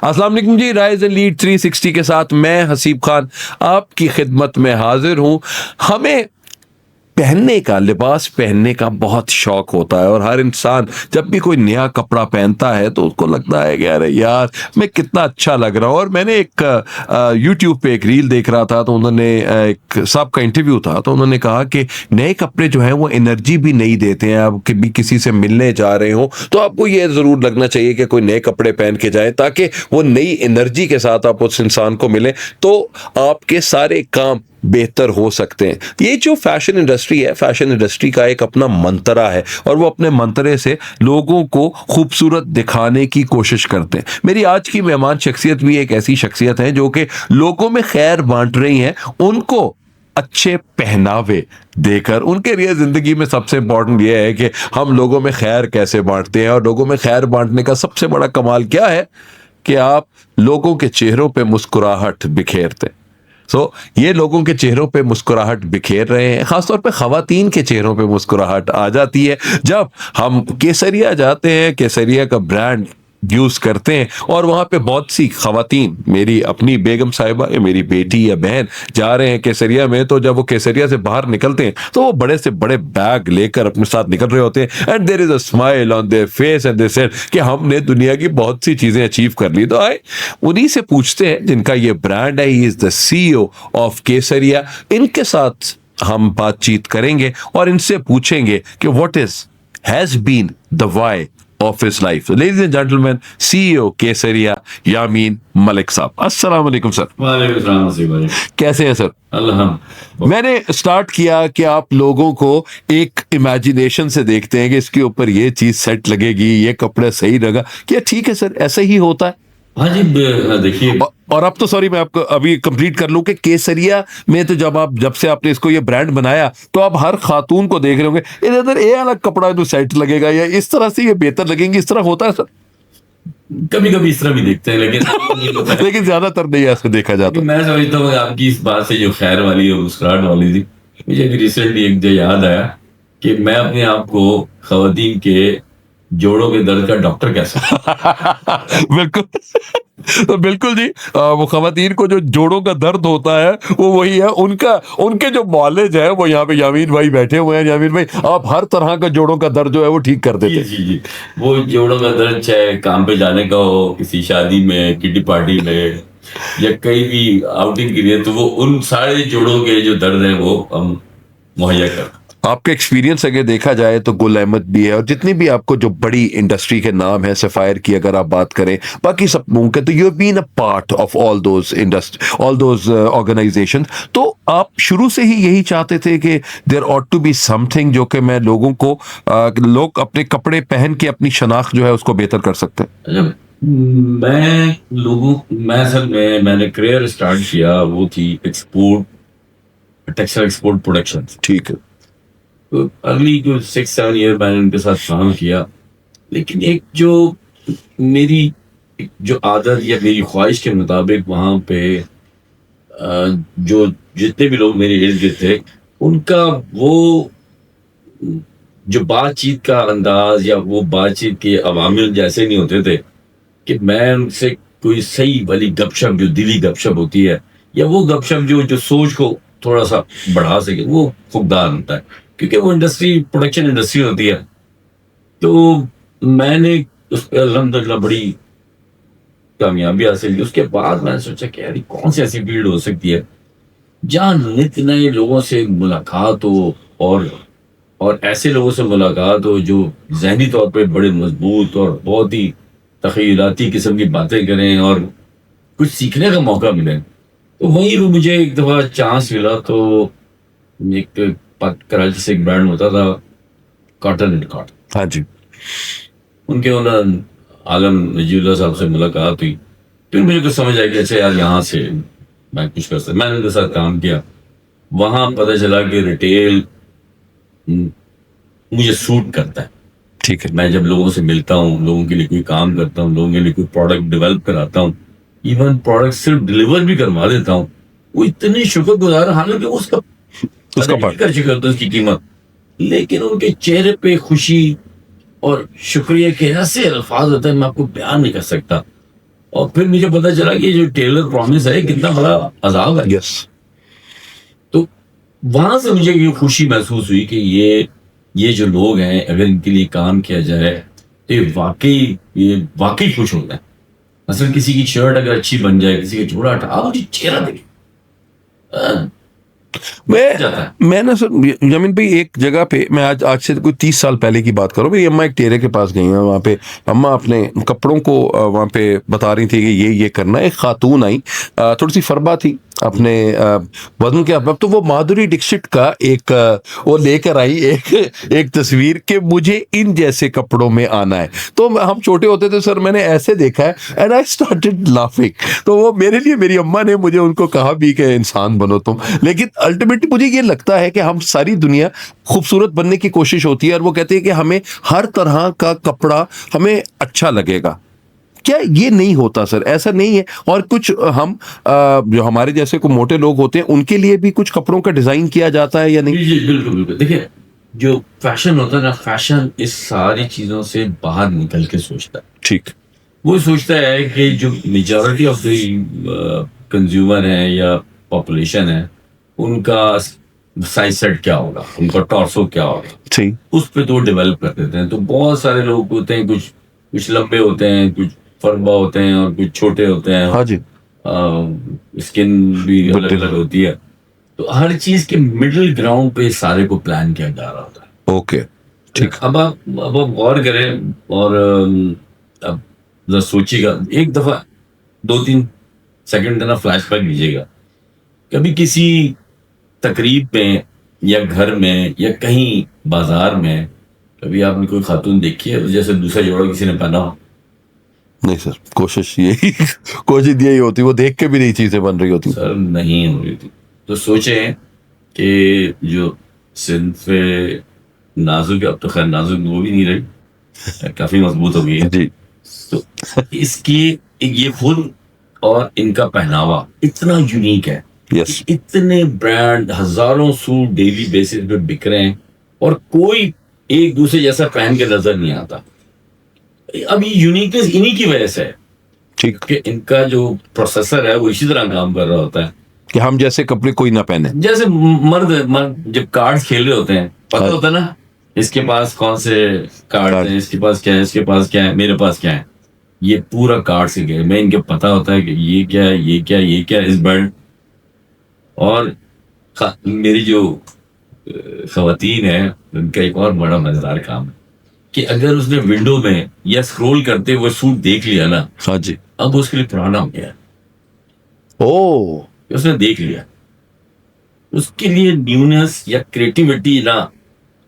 अस्सलाम वालेकुम जी, rise and lead 360 के साथ मैं हसीब खान आपकी खिदमत में हाजिर हूं। हमें पहनने का, लिबास पहनने का बहुत शौक होता है और हर इंसान जब भी कोई नया कपड़ा पहनता है तो उसको लगता है कि अरे यार मैं कितना अच्छा लग रहा हूँ। और मैंने एक यूट्यूब पे एक रील देख रहा था, तो उन्होंने एक साहब का इंटरव्यू था, तो उन्होंने कहा कि नए कपड़े जो हैं वो एनर्जी भी नहीं देते हैं। आप कभी किसी से मिलने जा रहे हो तो आपको ये ज़रूर लगना चाहिए कि कोई नए कपड़े पहन के जाए, ताकि वो नई एनर्जी के साथ आप उस इंसान को मिलें तो आपके सारे काम बेहतर हो सकते हैं। ये जो फैशन इंडस्ट्री है, फैशन इंडस्ट्री का एक अपना मंत्रा है और वो अपने मंत्रे से लोगों को खूबसूरत दिखाने की कोशिश करते हैं। मेरी आज की मेहमान शख्सियत भी एक ऐसी शख्सियत है जो कि लोगों में खैर बांट रही हैं, उनको अच्छे पहनावे देकर। उनके लिए जिंदगी में सबसे इंपॉर्टेंट यह है कि हम लोगों में खैर कैसे बांटते हैं, और लोगों में खैर बांटने का सबसे बड़ा कमाल क्या है कि आप लोगों के चेहरों पे मुस्कुराहट बिखेरते हैं। ये लोगों के चेहरों पे मुस्कुराहट बिखेर रहे हैं। खासतौर पे खवातीन के चेहरों पे मुस्कुराहट आ जाती है जब हम केसरिया जाते हैं, केसरिया का ब्रांड यूज करते हैं और वहां पे बहुत सी खवातीन, मेरी अपनी बेगम साहिबा या मेरी बेटी या बहन जा रहे हैं केसरिया में, तो जब वो केसरिया से बाहर निकलते हैं तो वो बड़े से बड़े बैग लेकर अपने साथ निकल रहे होते हैं and there is a smile on their face and they said कि हमने दुनिया की बहुत सी चीजें अचीव कर ली। तो आए उन्हीं से पूछते हैं जिनका ये ब्रांड है, he is the CEO of Kesariya. इनके साथ हम बातचीत करेंगे और इनसे पूछेंगे कि what is has been the why of his life. So, ladies and gentlemen, CEO Kesariya Yamin Malik साहब, अस्सलाम वालेकुम सर। वालेकुम सलाम। कैसे हैं सर? अल्हम्दुलिल्लाह। मैंने स्टार्ट किया कि आप लोगों को एक इमेजिनेशन से देखते हैं कि इसके ऊपर ये चीज सेट लगेगी, ये कपड़े सही लगा, क्या ठीक है सर, ऐसा ही होता है? हाँ जी, देखिए। और अब तो सॉरी मैं आपको अभी कंप्लीट कर लूं कि केसरिया में तो जब से आपने इसको ये ब्रांड बनाया तो आप हर खातून को देख रहे होंगे इधर ये अलग कपड़ा तो सेट लगेगा या इस तरह से ये बेहतर लगेंगे, इस तरह होता है सर? कभी कभी इस तरह भी देखते हैं, लेकिन लेकिन ज्यादातर नहीं ऐसे देखा जाता। मैं समझता हूँ आपकी इस बात से जो खैर वाली और मुस्कुराहट वाली थी, मुझे अभी रिसेंटली एक जो याद आया कि मैं अपने आप को खवातीन के जोड़ों के दर्द का डॉक्टर कह सकता बिल्कुल। तो बिल्कुल जी, वो खवातीन को जो जोड़ों का दर्द होता है वो वही है उनका, उनके जो मॉलेज है वो यहाँ पे यामीन भाई बैठे हुए हैं। यामीन भाई, आप हर तरह का जोड़ों का दर्द जो है वो ठीक कर देते हैं। जी जी, वो जोड़ों का दर्द चाहे काम पे जाने का हो, किसी शादी में, किटी पार्टी में या कहीं भी आउटिंग के लिए, तो वो उन सारे जोड़ों के जो दर्द है वो हम मुहैया करते। आपका एक्सपीरियंस अगर देखा जाए तो गुल अहमद भी है और जितनी भी आपको जो बड़ी इंडस्ट्री के नाम है, सफायर की अगर आप बात करें, बाकी सब मुमकिन, तो you have been a part of all those organisation. तो आप शुरू से ही यही चाहते थे कि there ought to be something जो कि मैं लोगों को लोग अपने कपड़े पहन के अपनी शनाख्त जो है उसको बेहतर कर सकते हैं। मैंने करियर स्टार्ट किया, वो थी एक्सपोर्ट, टेक्सटाइल एक्सपोर्ट प्रोडक्शन। ठीक है। तो अर्ली जो 6-7 ईयर मैंने उनके साथ काम किया, लेकिन एक जो मेरी जो आदत या मेरी ख्वाहिश के मुताबिक वहाँ पे जो जितने भी लोग मेरे इर्द गिर्द थे, उनका वो जो बातचीत का अंदाज या वो बातचीत के अवामिल जैसे नहीं होते थे कि मैं उनसे कोई सही वाली गपशप, जो दिली गपशप होती है, या वो गपशप जो सोच को थोड़ा सा बढ़ा सके, वो फुकदार होता है, क्योंकि वो इंडस्ट्री प्रोडक्शन इंडस्ट्री होती है। तो मैंने उस पर अल्हम्दुलिल्लाह बड़ी कामयाबी हासिल की। उसके बाद मैंने सोचा कि यार कौन सी ऐसी फील्ड हो सकती है जहाँ नित्य नए लोगों से मुलाकात हो और ऐसे लोगों से मुलाकात हो जो जहनी तौर पे बड़े मजबूत और बहुत ही तखयलाती किस्म की बातें करें और कुछ सीखने का मौका मिले। तो वहीं भी मुझे एक दफ़ा चांस मिला। तो एक कराची से एक ब्रांड होता था, कॉटन एंड कॉटन। हाँ जी। उनके ओनर आलम नजीउल्लाह साहब से मुलाकात हुई, फिर मुझे कुछ समझ आया कि अच्छा यार यहाँ से मैं कुछ कर सकता। मैंने उनके साथ काम किया, वहाँ पता चला कि रिटेल मुझे सूट करता है। ठीक है। मैं जब लोगों से मिलता हूँ, लोगों के लिए कोई काम करता हूँ, लोगों के लिए कोई प्रोडक्ट डेवलप कराता हूँ, इवन प्रोडक्ट सिर्फ डिलीवर भी करवा देता हूँ, वो इतने शुक्रगुजार, हालांकि उसका कर चुका था उसकी कीमत, लेकिन उनके चेहरे पे खुशी और शुक्रिया के ऐसे अल्फाज होते हैं मैं आपको बयान नहीं कर सकता। और फिर मुझे पता चला कि ये जो टेलर प्रॉमिस है कितना बड़ा अजाब है। यस। तो वहां से मुझे ये खुशी महसूस हुई कि ये जो लोग हैं अगर इनके लिए काम किया जाए तो ये वाकई खुश होता है। असल किसी की शर्ट अगर अच्छी बन जाए, किसी का जोड़ा हटा, आप मुझे चेहरा देखे जाता है। मैं ना सर जमीन भाई एक जगह पे, मैं आज से कोई 30 साल पहले की बात करूं, मेरी अम्मा एक टेलर के पास गई हैं, वहाँ पे अम्मा अपने कपड़ों को वहाँ पे बता रही थी कि ये करना है। एक खातून आई, थोड़ी सी फरबा थी अपने वजन के, अब तो वो माधुरी दीक्षित का एक वो लेकर आई एक तस्वीर कि मुझे इन जैसे कपड़ों में आना है। तो हम छोटे होते थे सर, मैंने ऐसे देखा है एंड आई स्टार्टेड लाफिंग। तो वो मेरे लिए, मेरी अम्मा ने मुझे उनको कहा भी कि इंसान बनो तुम, लेकिन अल्टीमेटली मुझे ये लगता है कि हम सारी दुनिया खूबसूरत बनने की कोशिश होती है और वो कहते हैं कि हमें हर तरह का कपड़ा हमें अच्छा लगेगा। क्या ये नहीं होता सर? ऐसा नहीं है? और कुछ हम जो हमारे जैसे को मोटे लोग होते हैं उनके लिए भी कुछ कपड़ों का डिजाइन किया जाता है या नहीं? जी जी बिल्कुल बिल्कुल। देखिए जो फैशन होता है ना, फैशन इस सारी चीजों से बाहर निकल के सोचता है। ठीक। वो सोचता है कि जो मेजॉरिटी ऑफ द कंज्यूमर है या पॉपुलेशन है, उनका साइज सेट क्या होगा, उनका टॉर्सो क्या होगा, ठीक। उस पे तो डेवलप कर देते हैं। तो बहुत सारे लोग होते हैं, कुछ लंबे होते हैं, कुछ फरबा होते हैं और कुछ छोटे होते हैं। हाँ जी। स्किन भी अलग अलग होती है। तो हर चीज के मिडिल ग्राउंड पे सारे को प्लान किया जा रहा होता है। ओके। ठीक। अब आप गौर करें और अब जरा सोचिएगा, एक दफा 2-3 सेकंड देना फ्लैशबैक लीजिएगा। कभी किसी तकरीब में या घर में या कहीं बाजार में कभी आपने कोई खातून देखी है जैसे दूसरा जोड़ा किसी ने पहना हो? नहीं सर, कोशिश यही होती, वो देख के भी नहीं चीजें बन रही होती। सर नहीं हो रही थी। तो सोचें कि जो सिंथ नाजुक है, अब तो खैर नाजुक वो भी नहीं रही, काफी मजबूत हो गई है जी। तो इसकी ये फुल और इनका पहनावा इतना यूनिक है। यस। इतने ब्रांड, हजारों सूट डेली बेसिस पे बिक रहे हैं और कोई एक दूसरे जैसा पहन के नजर नहीं आता। अब ये यूनिकनेस इन्हीं की वजह से है। ठीक। कि इनका जो प्रोसेसर है वो इसी तरह काम कर रहा होता है कि हम जैसे कपड़े कोई ना पहने। जैसे मर्द जब कार्ड्स खेल रहे होते हैं, पता होता है ना इसके पास कौन से कार्ड हैं, इसके पास क्या है, इसके पास क्या है, मेरे पास क्या है। ये पूरा कार्ड से गए मैं, इनके पता होता है कि ये क्या है, ये क्या है, ये क्या है, इस ब्रांड। और मेरी जो खवातीन है उनका एक और बड़ा मजेदार काम है कि अगर उसने विंडो में या स्क्रॉल करते हुए सूट देख लिया ना, हाँ जी, अब उसके लिए पुराना हो गया। ओ, उसने देख लिया, उसके लिए न्यूनेस या क्रिएटिविटी ना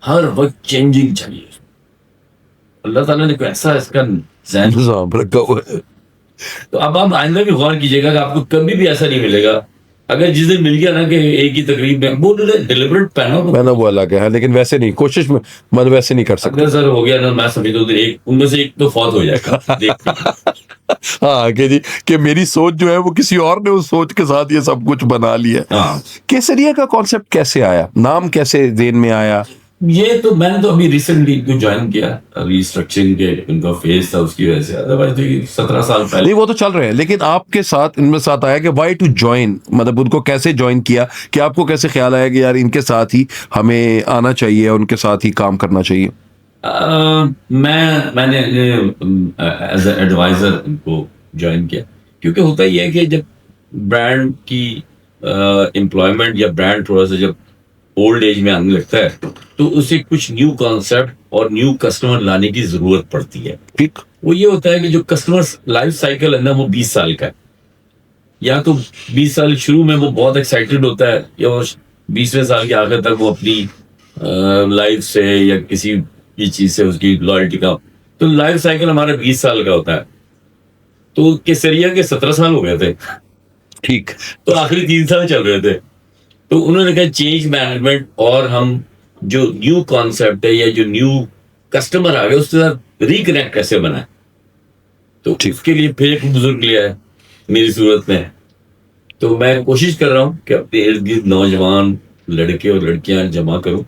हर वक्त चेंजिंग चाहिए। अल्लाह ताला ने कोई ऐसा इसका निजाम रखा हुआ है। तो अब आप आइंदा भी गौर कीजिएगा कि आपको कभी भी ऐसा नहीं मिलेगा। अगर जिस दिन मिल गया ना कि एक ही तकरीब में वो डिलिबरेट पहना वो अलग है, लेकिन वैसे नहीं, कोशिश में मतलब वैसे नहीं कर सकते। अगर सर हो गया ना, मैं समझता हूँ एक उनमें से एक तो फौत हो जाएगा देख हाँ कि जी कि मेरी सोच जो है वो किसी और ने उस सोच के साथ ये सब कुछ बना लिया। हाँ। केसरिया का कॉन्सेप्ट कैसे आया, नाम कैसे ज़हन में आया? ये तो मैंने तो अभी रिसेंटली इनको ज्वाइन किया, रिस्ट्रक्चरिंग के इनका फेज था उसकी वजह से। अदरवाइज तो 17 साल पहले नहीं वो तो चल रहे हैं, लेकिन आपके साथ इनमें साथ आया कि वाई टू ज्वाइन, मतलब उनको कैसे ज्वाइन किया, कि आपको कैसे ख्याल आया कि यार इनके साथ ही हमें आना चाहिए, उनके साथ ही काम करना चाहिए? मैंने एज एडवाइजर इनको ज्वाइन किया, क्योंकि होता ही है कि जब ब्रांड की एम्प्लॉयमेंट या ब्रांड थोड़ा सा जब ओल्ड एज में आने लगता है तो उसे कुछ न्यू कॉन्सेप्ट और न्यू कस्टमर लाने की जरूरत पड़ती है। ठीक। वो ये होता है कि जो कस्टमर लाइफ साइकिल है ना वो 20 साल का है। या तो 20 साल शुरू में वो बहुत एक्साइटेड होता है या 20वें साल के आखिर तक वो अपनी लाइफ से या किसी भी चीज से उसकी लॉयल्टी का, तो लाइफ साइकिल हमारा 20 साल का होता है। तो केसरिया के 17 साल हो गए थे। ठीक। तो आखिरी 3 साल चल रहे थे। तो उन्होंने कहा चेंज मैनेजमेंट और हम जो न्यू कॉन्सेप्ट है या जो न्यू कस्टमर आ गए उसके साथ रिकनेक्ट कैसे बनाए। तो उसके लिए फिर एक बुजुर्ग लिया है मेरी सूरत में। तो मैं कोशिश कर रहा हूँ कि अपने इर्द गिर्द नौजवान लड़के और लड़कियां जमा करूं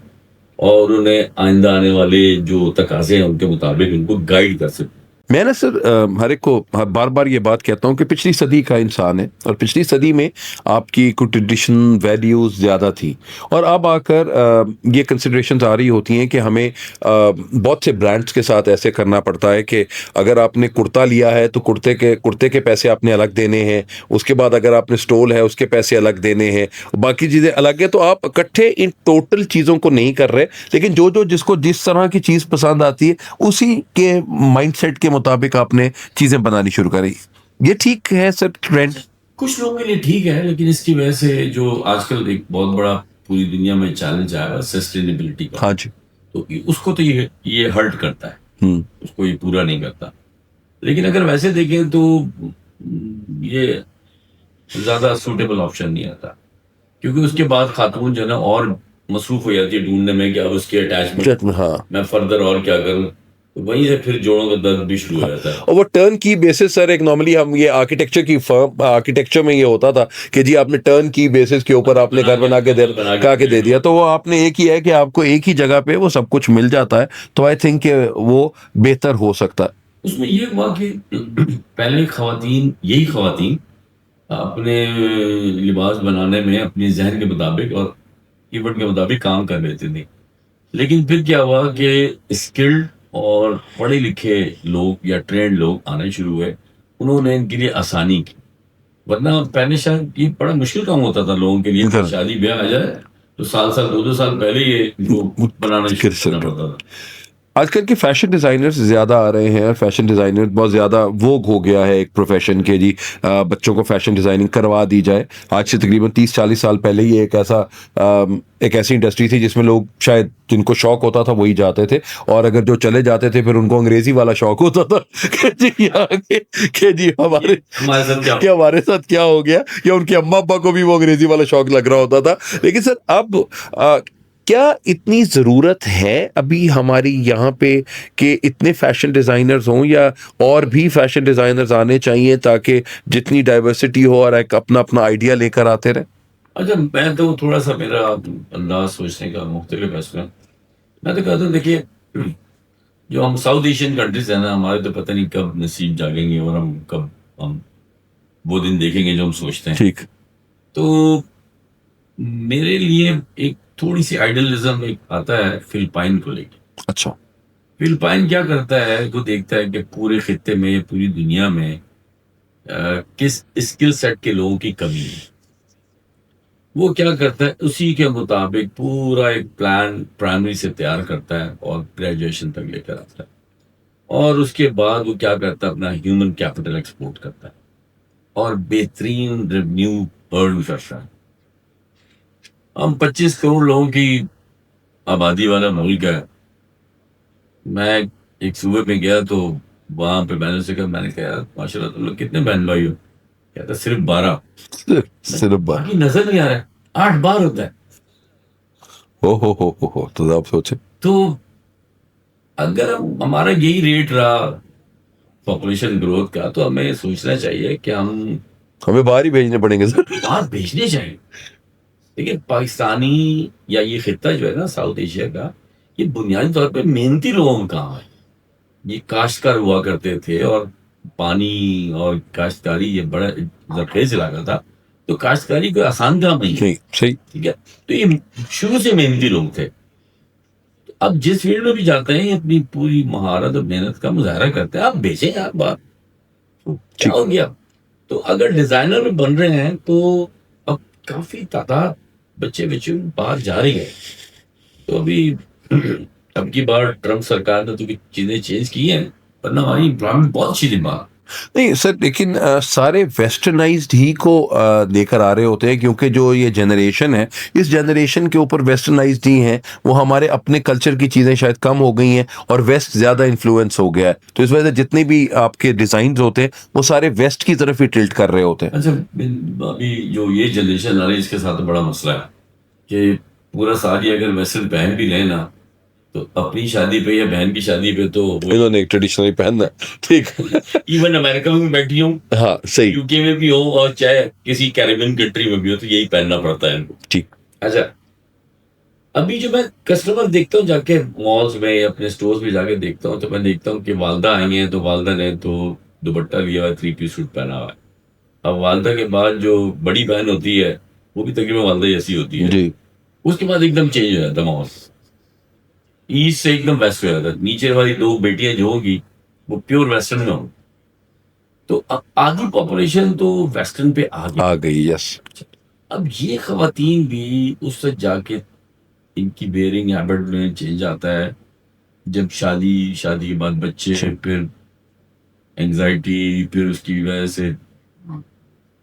और उन्हें आइंदा आने वाले जो तकाजे हैं उनके मुताबिक उनको गाइड कर सकूं। मैं ना सर हर एक को बार बार ये बात कहता हूँ कि पिछली सदी का इंसान है और पिछली सदी में आपकी कुछ ट्रेडिशन वैल्यूज़ ज़्यादा थी और अब आकर ये कंसिडरेशंस आ रही होती हैं कि हमें बहुत से ब्रांड्स के साथ ऐसे करना पड़ता है कि अगर आपने कुर्ता लिया है तो कुर्ते के पैसे आपने अलग देने हैं, उसके बाद अगर आपने स्टोल है उसके पैसे अलग देने हैं, बाकी चीज़ें अलग है। तो आप इकट्ठे इन टोटल चीज़ों को नहीं कर रहे, लेकिन जो जो जिसको जिस तरह की चीज़ पसंद आती है उसी के माइंडसेट के मुताबिक आपने चीजें बनानी शुरू करी। ये ठीक है सर ट्रेंड? कुछ लोगों के लिए ठीक है, लेकिन इसकी वजह से जो आजकल एक बहुत बड़ा पूरी दुनिया में चैलेंज आया है सस्टेनेबिलिटी का, हाँ जी। तो उसको तो ये हर्ट करता है, उसको ये पूरा नहीं करता। लेकिन अगर वैसे देखें तो ये ज्यादा सूटेबल ऑप्शन नहीं आता, क्योंकि उसके बाद खातून जो है ना और मसरूफ हो जाती है ढूंढने में कि अब उसकी अटैचमेंट हाँ। मैं फर्दर और क्या करूं, तो वहीं से फिर जोड़ों का दर्द भी शुरू हो जाता है। और वो टर्न की बेसिस सर, एक नॉर्मली हम ये आर्किटेक्चर में ये होता था कि जी आपने टर्न की बेसिस के ऊपर आपने घर बना के दे दिया, तो वो आपने एक ही है कि आपको एक ही जगह पे वो सब कुछ मिल जाता है, तो आई थिंक वो बेहतर हो सकता है। उसमें ये हुआ कि पहले यही खवातीन अपने लिबास बनाने में अपने जहन के मुताबिक और कीवर्ड के मुताबिक काम कर लेते थे। लेकिन फिर क्या हुआ कि स्किल्ड और पढ़े लिखे लोग या ट्रेंड लोग आने शुरू हुए, उन्होंने इनके लिए आसानी की। वरना पहले शायद ये बड़ा मुश्किल काम होता था लोगों के लिए, शादी ब्याह आ जाए तो साल 2-2 साल पहले ये इनको बनाना शुरू करना पड़ता था। आजकल के फैशन डिज़ाइनर्स ज़्यादा आ रहे हैं और फैशन डिज़ाइनर बहुत ज़्यादा वोग हो गया है एक प्रोफेशन के जी। बच्चों को फैशन डिज़ाइनिंग करवा दी जाए। आज से तकरीबन 30-40 साल पहले ही एक ऐसी इंडस्ट्री थी जिसमें लोग शायद जिनको शौक होता था वही जाते थे, और अगर जो चले जाते थे फिर उनको अंग्रेजी वाला शौक होता था कि जी हमारे साथ क्या हो गया, या उनके अम्मा अब्बा को भी वो अंग्रेजी वाला शौक लग रहा होता था। लेकिन सर अब क्या इतनी ज़रूरत है अभी हमारी यहाँ पे कि इतने फैशन डिज़ाइनर्स हों, या और भी फैशन डिज़ाइनर्स आने चाहिए ताकि जितनी डाइवर्सिटी हो और एक अपना अपना आइडिया लेकर आते रहे? अच्छा, मैं तो थोड़ा सा मेरा अंदाज सोचने का मुख्तलिफ है इसमें। मैं तो कहता हूँ देखिए, जो हम साउथ एशियन कंट्रीज है ना, हमारे तो पता नहीं कब नसीब जागेंगे और हम वो दिन देखेंगे जो हम सोचते हैं। ठीक। तो मेरे लिए एक थोड़ी सी आइडियलिज्म एक आता है फिलिपाइन को लेके। अच्छा। फिलिपाइन क्या करता है, वो देखता है कि पूरे खित्ते में, पूरी दुनिया में किस स्किल सेट के लोगों की कमी है। वो क्या करता है, उसी के मुताबिक पूरा एक प्लान प्राइमरी से तैयार करता है और ग्रेजुएशन तक लेकर आता है, और उसके बाद वो क्या करता है, अपना ह्यूमन कैपिटल एक्सपोर्ट करता है और बेहतरीन रेवेन्यू अर्न करता है। हम 25 करोड़ लोगों की आबादी वाला मुल्क है। मैं एक सूबे में गया तो वहां पे मैंने से कहा, मैंने कहा माशाल्लाह तुम लोग कितने बहन भाई हो? कहता सिर्फ 12। सिर्फ 12? नजर नहीं आ रहा है, 8 बार होता है। हो तो आप सोचे तो अगर हमारा यही रेट रहा पॉपुलेशन ग्रोथ का, तो हमें सोचना चाहिए कि हमें बाहर ही भेजने पड़ेंगे सर। बाहर भेजने चाहिए। देखिए, पाकिस्तानी या ये खित्ता जो है ना साउथ एशिया का, ये बुनियादी तौर पे मेहनती लोगों का काम है। ये काश्तकार हुआ करते थे और पानी और काश्तकारी ये बड़ा जरखेज इलाका था, तो काश्तकारी कोई आसान काम नहीं है। सही। ठीक है, तो ये शुरू से मेहनती लोग थे। तो अब जिस फील्ड में भी जाते हैं, ये अपनी पूरी महारत और मेहनत का मुजाहरा करते हैं। आप बेचें यार, बात क्या हो गया। तो अगर डिजाइनर में बन रहे हैं तो अब काफी तादाद बच्चे बाहर जा रही है। तो अभी अब की बार ट्रम्प सरकार ने तो चीजें चेंज की हैं, वरना हमारी एम्प्लॉयमेंट बहुत अच्छी थी बाहर। नहीं सर, लेकिन सारे वेस्टर्नाइज्ड ही को लेकर आ रहे होते हैं, क्योंकि जो ये जनरेशन है, इस जनरेशन के ऊपर वेस्टर्नाइज्ड ही हैं। वो हमारे अपने कल्चर की चीज़ें शायद कम हो गई हैं और वेस्ट ज़्यादा इन्फ्लुएंस हो गया है, तो इस वजह से जितने भी आपके डिज़ाइन होते हैं वो सारे वेस्ट की तरफ ही टिल्ट कर रहे होते हैं। अच्छा, अभी जो ये जनरेशन आ रही है, इसके साथ तो बड़ा मसला है कि पूरा साल ही अगर वेस्टर्न पहन भी लें ना, तो अपनी शादी पे या बहन की शादी पे तो इन्होंने एक ट्रेडिशनल पहनना है। ठीक। इवन अमेरिका में बैठी हूँ, हाँ सही, यूके में भी हो और चाहे किसी कैरिबियन कंट्री में भी हो, तो यही पहनना पड़ता है इनको। ठीक। अच्छा, अभी जो मैं कस्टमर देखता हूँ जाके मॉल्स में या अपने स्टोर्स में जाके देखता हूँ, तो मैं देखता हूँ कि वालदा आई हैं, तो वालदा ने तो दुपट्टा लिया हुआ है, 3 पीस सूट पहना हुआ है। अब वालदा के बाद जो बड़ी बहन होती है, वो भी तकरीबन वालदा जैसी होती है। जी उसके बाद एकदम चेंज हो जाता है माहौल, ईस्ट से एकदम वेस्ट हो जाता है। नीचे वाली 2 बेटियां जो होगी वो प्योर वेस्टर्न में होंगी। तो अब आधी पॉपुलेशन तो वेस्टर्न पे आ गई। आ गई, यस। अब ये खवातीन भी उससे जाके इनकी बेयरिंग हैबिट में चेंज आता है। जब शादी, शादी के बाद बच्चे, फिर एंजाइटी, फिर उसकी वजह से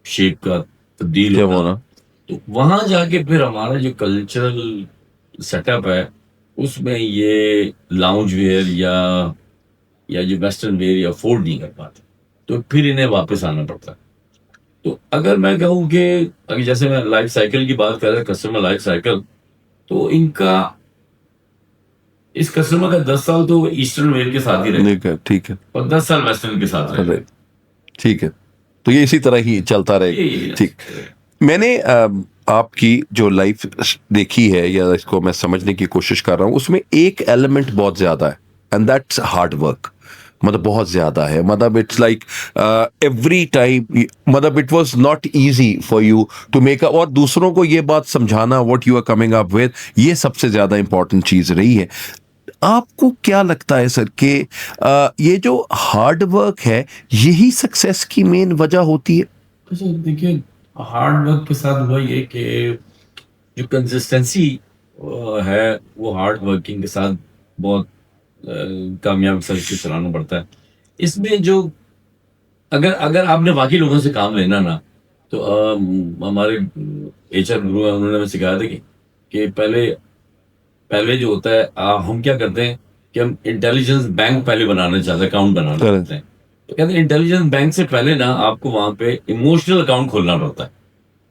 शेप का तब्दील क्या होना। होना। तो वहां जाके फिर हमारा जो कल्चरल सेटअप है, उसमें ये लाउंज वेयर या जो वेस्टर्न वेयर या अफोर्ड नहीं कर पाते, तो फिर इन्हें वापस आना पड़ता है। तो अगर मैं कहूँ कि अगर जैसे मैं लाइफ साइकिल की बात कर रहा, कस्टमर लाइफ साइकिल, तो इनका, इस कस्टमर का 10 साल तो ईस्टर्न वेयर के साथ ही रहेगा ठीक है, ठीक है। और 10 साल वेस्टर्न के साथ रहेगा। राइट, ठीक है। तो ये इसी तरह ही चलता रहेगा। ये ठीक। मैंने आपकी जो लाइफ देखी है या इसको मैं समझने की कोशिश कर रहा हूँ, उसमें एक एलिमेंट बहुत ज्यादा है, एंड दैट्स हार्ड वर्क। मतलब बहुत ज्यादा है, मतलब इट्स लाइक एवरी टाइम, मतलब it was not easy for you to make, और दूसरों को ये बात समझाना what you are coming up with, ये सबसे ज्यादा इंपॉर्टेंट चीज रही है। आपको क्या लगता है सर कि ये जो हार्ड वर्क है, यही सक्सेस की मेन वजह होती है? अच्छा देखिए, हार्ड वर्क के साथ हुआ ये कि जो कंसिस्टेंसी है, वो हार्ड वर्किंग के साथ बहुत कामयाब से चलाना पड़ता है। इसमें जो, अगर अगर आपने बाकी लोगों से काम लेना ना, तो हमारे एचआर गुरु हैं, उन्होंने हमें सिखाया था कि पहले पहले जो होता है, हम क्या करते हैं कि हम इंटेलिजेंस बैंक पहले बनाना चाहते हैं, अकाउंट बनाना Correct. चाहते हैं। तो कहते हैं इंटेलिजेंस बैंक से पहले ना आपको वहां पे इमोशनल अकाउंट खोलना पड़ता है।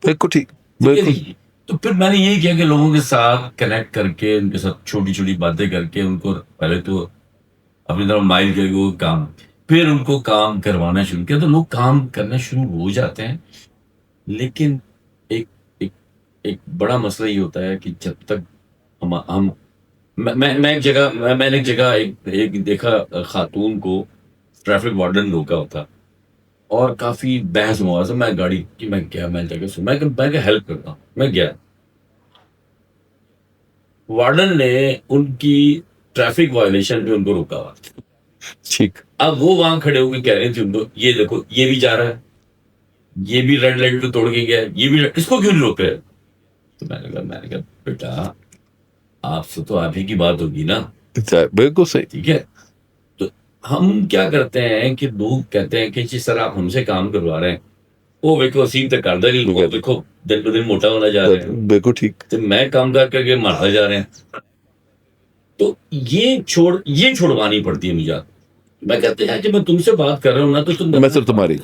बिल्कुल ठीक, ठीक है बिल्कुल। जी। तो फिर मैंने यही किया कि लोगों के साथ कनेक्ट करके, उनके साथ छोटी छोटी बातें करके, उनको पहले तो अपनी तरफ माइल करके वो काम, फिर उनको काम करवाना शुरू किया, तो लोग काम करना शुरू हो जाते हैं। लेकिन एक एक एक बड़ा मसला ये होता है कि जब तक हम मैं एक जगह, मैंने एक जगह एक देखा, खातून को ट्रैफिक वार्डन रोका होता, और काफी बहस हुआ था। मैं गाड़ी की, मैं गया, मैं जगह सुन, मैं हेल्प करता हूँ, मैं गया। वार्डन ने उनकी ट्रैफिक वायलेशन पे उनको रोका हुआ। ठीक। अब वो वहां खड़े होकर कह रहे थे उनको, ये देखो ये भी जा रहा है, ये भी रेड लाइट पे तोड़ के गया है, ये भी, इसको क्यों नहीं रोक रहे? तो मैंने कहा बेटा, आपसे तो आप ही की बात होगी ना। बिल्कुल सही। ठीक है। तो हम क्या करते हैं कि लोग कहते हैं कि जिस तरह आप हमसे काम करवा रहे हैं, वो देखो असीम तक करदा नहीं, लोग देखो दिन ब दिन मोटा होना जा रहे हैं, बिल्कुल ठीक। तो मैं काम करके मारता जा रहे हैं। तो ये छुड़वानी पड़ती है मुझे। मैं कहते हैं कि मैं तुमसे बात कर रहा हूँ ना, तो तुम मैं सिर्फ तुम्हारी,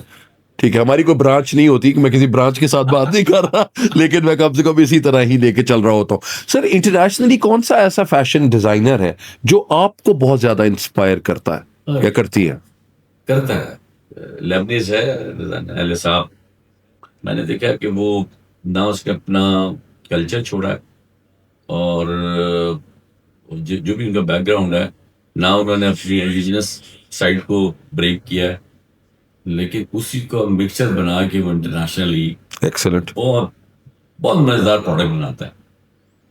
ठीक है, हमारी कोई ब्रांच नहीं होती कि मैं किसी ब्रांच के साथ बात नहीं कर रहा, लेकिन मैं कम से कम इसी तरह ही लेके चल रहा होता हूँ। सर, इंटरनेशनली कौन सा ऐसा फैशन डिजाइनर है जो आपको बहुत ज्यादा इंस्पायर करता है या करती है? करता है, लेबनीज है अली साहब। मैंने देखा कि वो ना उसने अपना कल्चर छोड़ा है, और जो भी उनका बैकग्राउंड है, ना उन्होंने अपनी इंडिजिनस साइड को ब्रेक किया है, लेकिन उसी को मिक्सचर बना के वो इंटरनेशनली एक्सेलेंट। बहुत बहुत मजेदार प्रोडक्ट बनाता है।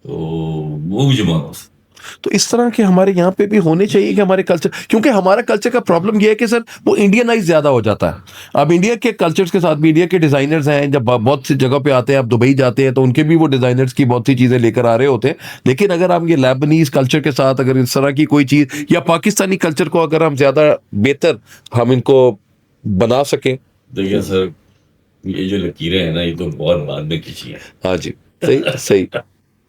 तो वो मुझे बहुत पसंद। तो इस तरह के हमारे यहाँ पे भी होने चाहिए कि हमारे कल्चर, क्योंकि हमारा कल्चर का प्रॉब्लम यह है कि सर वो इंडियनाइज ज्यादा हो जाता है। अब इंडिया के कल्चर्स के साथ भी इंडिया के डिजाइनर्स हैं, जब बहुत सी जगह पे आते हैं, आप दुबई जाते हैं तो उनके भी वो डिजाइनर्स की बहुत सी चीजें लेकर आ रहे होते हैं। लेकिन अगर हम ये लेबनीज कल्चर के साथ अगर इस तरह की कोई चीज, या पाकिस्तानी कल्चर को अगर हम ज्यादा बेहतर हम इनको बना सकें। देखिए सर, ये जो लकीरें हैं ना, ये तो बहुत बाद में खींची है। हाँ जी, सही सही,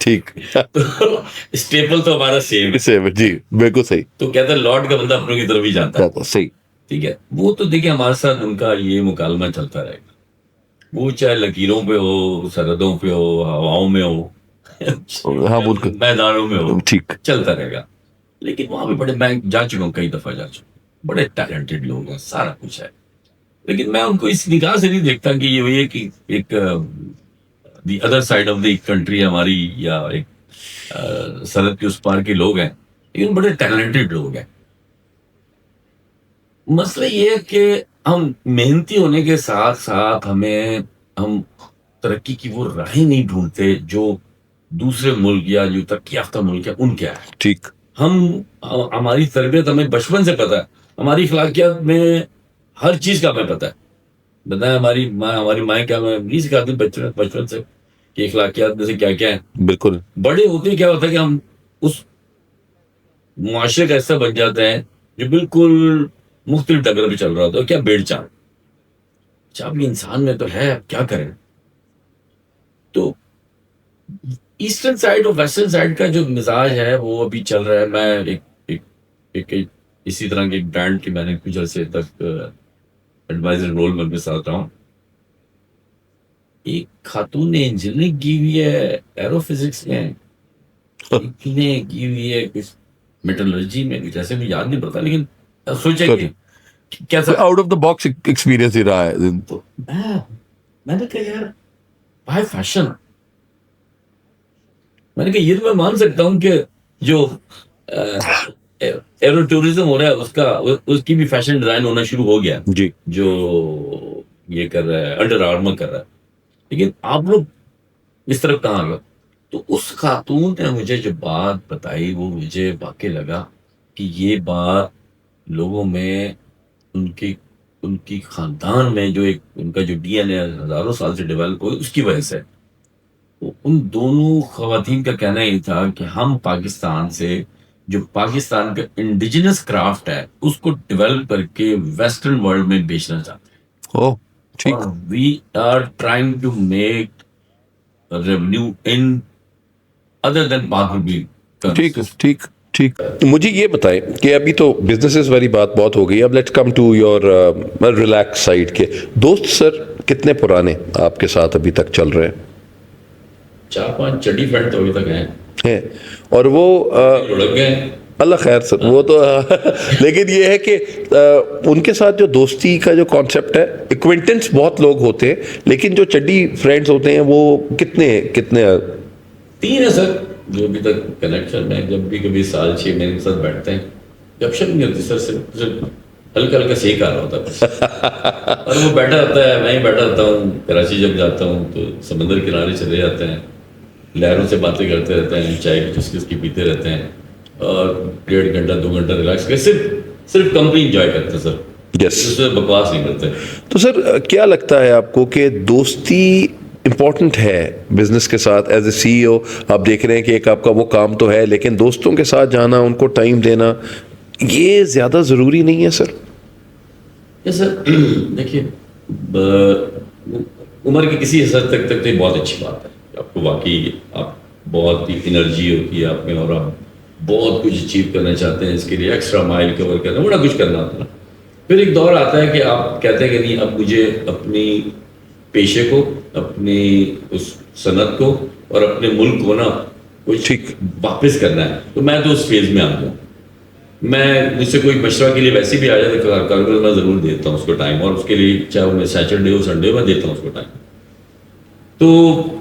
ठीक। तो स्टेपल तो हमारा सेम है। सेम, जी बिल्कुल सही। तो कहता है लॉर्ड का बंदा अपनों की तरफ ही जाता है। सही। ठीक है, वो तो देखिए हमारे साथ उनका ये मुकालमा चलता रहेगा, वो चाहे लकीरों पे हो, सरहदों पे हो, हवाओं में हो, हाँ बिल्कुल, मैदानों में हो, ठीक। चलता रहेगा। लेकिन वहां पे बड़े, मैं जा चुका हूँ, कई दफा जा चुका हूँ, बड़े टैलेंटेड लोग हैं, सारा कुछ है। लेकिन मैं उनको इस निगाह से नहीं देखता कि ये कि एक the other side of the country हमारी, या एक सरहद के उस पार के लोग हैं, लेकिन बड़े टैलेंटेड लोग हैं। मसला ये है कि हम मेहनती होने के साथ साथ हम तरक्की की वो राहें नहीं ढूंढते जो दूसरे मुल्क या जो तरक्की याफ्ता मुल्क है उनके है। ठीक। हमारी तरबियत हमें बचपन से पता है, हमारी अखलाकियात में हर चीज का हमें पता है। बताएं हमारी माँ क्या हमें नहीं सिखाती बचपन से कि अखलाकियात में से क्या क्या है। बिल्कुल। बड़े होते क्या होता है कि हम उस मुआशरे का हिस्सा बन जाते हैं जो बिल्कुल मुख्तलिफ डगर पे चल रहा होता है। क्या बेड़ चाल अच्छा भी इंसान में तो है, अब क्या करें। तो ईस्टर्न साइड और वेस्टर्न साइड का जो मिजाज है वो अभी चल रहा है। मैं एक इसी तरह के ब्रांड की मैंने कुछ अर्से तक एडवाइजर रोल में भी साथ रहा हूँ। एक खातून ने इंजीनियरिंग की हुई है एरोफिजिक्स में, एक ने की हुई है कुछ मेटलर्जी में, कुछ ऐसे मुझे याद नहीं पड़ता, लेकिन सोचा कि कैसा out of the box experience ही रहा है। तो मैंने कहा यार भाई फैशन, मैंने कहा ये तो मैं मान सकता हूँ कि जो एरो टूरिज्म हो रहा है उसकी भी फैशन डिजाइन होना शुरू हो गया जी। जो ये कर रहा है अंडर आर्मर कर रहा है, लेकिन आप लोग इस तरफ कहाँ गए। तो उस खातून ने मुझे जो बात बताई वो मुझे वाकई लगा कि ये बात लोगों में उनकी उनकी खानदान में जो एक उनका जो डीएनए हजारों साल से डेवलप हुई उसकी वजह से। तो उन दोनों खवातीन का कहना ये था कि हम पाकिस्तान से जो पाकिस्तान का इंडिजिनस क्राफ्ट है उसको डेवलप करके वेस्टर्न वर्ल्ड में बेचना चाहते हैं। ओह ठीक। और we are trying to make revenue in other than बाकी। ठीक ठीक ठीक। मुझे ये बताएं कि अभी तो बिजनेसेस वाली बात बहुत हो गई, अब let's come to your relax side के दोस्त। सर कितने पुराने आपके साथ अभी तक चल रहे हैं? 4-5 चड्डी फ्रेंड तो अभी तक हैं और वो लुढ़क गए। अल्लाह खैर सर वो तो लेकिन ये है कि उनके साथ जो दोस्ती का जो कॉन्सेप्ट है, एक्वेंटेंस बहुत लोग होते हैं, लेकिन जो चड्डी फ्रेंड्स होते हैं वो कितने कितने 3 है सर जो अभी तक कनेक्शन में, जब भी कभी साल 6 महीने के साथ बैठते हैं गपशप नहीं होती सर, सिर्फ हल्का हल्का सेक आ रहा होता है और वो बैठा होता है, मैं ही बैठा होता हूँ। कराची जब जाता हूँ तो समंदर किनारे चले जाते हैं, लहरों से बातें करते रहते हैं, चाय की चुस्की पीते रहते हैं और 1.5 घंटा 2 घंटा रिलैक्स कर सिर्फ कंपनी एंजॉय करते हैं सर। यस। उससे बकवास नहीं करते। तो सर क्या लगता है आपको कि दोस्ती इंपॉर्टेंट है बिजनेस के साथ? एज ए सीईओ आप देख रहे हैं कि एक आपका वो काम तो है, लेकिन दोस्तों के साथ जाना, उनको टाइम देना, ये ज्यादा जरूरी नहीं है सर? सर देखिए उम्र की किसी हद तक तो ये बहुत अच्छी बात है, आपको वाकई आप बहुत ही एनर्जी होती है आप में और आप बहुत कुछ अचीव करना चाहते हैं, इसके लिए एक्स्ट्रा माइल कवर करना, बड़ा कुछ करना होता है। फिर एक दौर आता है कि आप कहते हैं कि नहीं अब मुझे अपनी पेशे को, अपनी उस सनत को और अपने मुल्क को ना कुछ ठीक वापस करना है। तो मैं तो उस फेज में आ गया। मैं मुझसे कोई मशवरा के लिए वैसे भी आ जाए तो मैं जरूर देता हूँ उसको टाइम, और उसके लिए चाहे वो मैं सैटरडे हो संडे मैं देता हूँ उसको टाइम। तो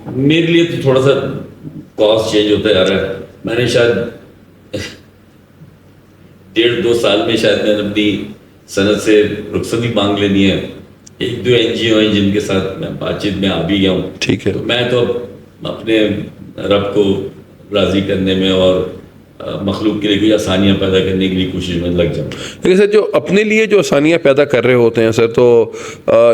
मेरे लिए तो थोड़ा सा कॉस्ट चेंज होता जा रहा है। मैंने शायद 1.5-2 साल में शायद मैंने अपनी सनत से रुखसती मांग लेनी है। 1-2 NGO हैं जिनके साथ मैं बातचीत में आ भी गया हूँ। ठीक है। तो मैं तो अपने रब को राजी करने में और मखलूक के लिए कोई आसानियां पैदा करने के लिए कोशिश में लग जाऊँ। लेकिन सर जो अपने लिए जो आसानियां पैदा कर रहे होते हैं सर, तो